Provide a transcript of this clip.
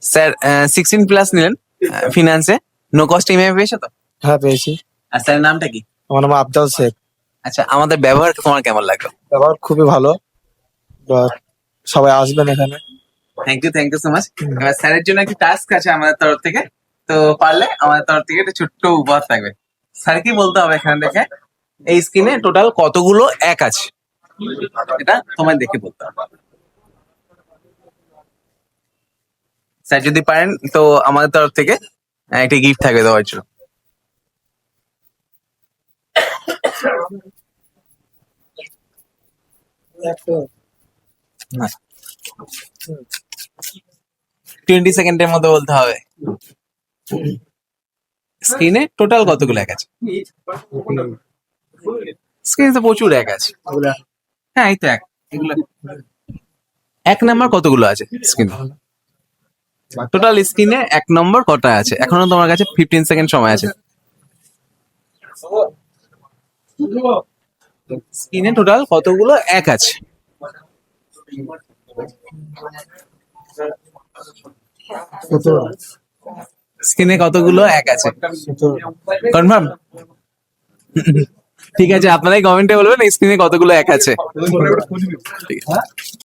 Sir 16+ নিলেন ফিনান্সে, no cost EMI পেয়েছো তো? হ্যাঁ পেয়েছি। আর স্যারের নামটা কি? আমার নাম আফজাল শেখ। আচ্ছা, আমাদের ব্যবহার তোমার কেমন লাগলো? ব্যবহার খুবই ভালো। সবাই আসবেন এখানে। Thank you so much. এবার স্যারের জন্য একটি টাস্ক আছে আমাদের তরফ থেকে, তো পারলে আমাদের তরফ থেকে একটা ছোট্ট উপহার থাকবে। স্যার কি বলতে হবে এখানে দেখে, এই স্ক্রিনে টোটাল কতগুলো এক আছে, এটা তোমায় দেখে বলতে হবে। স্যার যদি পারেন তো আমাদের তরফ থেকে একটা গিফট থাকবে দেওয়ার জন্য। না, 20 সেকেন্ডের মধ্যে বলতে হবে। স্ক্রিনে টোটাল কতগুলো এক আছে? স্ক্রিনে তো প্রচুর এক আছে। হ্যাঁ, এই তো এক। এগুলো এক নাম্বার কতগুলো আছে স্ক্রিনে? টোটাল স্ক্রিনে এক নম্বর কটা আছে? এখনো তোমার কাছে 15 সেকেন্ড সময় আছে। স্ক্রিনে টোটাল কতগুলো এক আছে? স্ক্রিনে কতগুলো এক আছে? কনফার্ম? ঠিক আছে, আপনারাই কমেন্টে বলবেন স্ক্রিনে কতগুলো এক আছে। ঠিক আছে।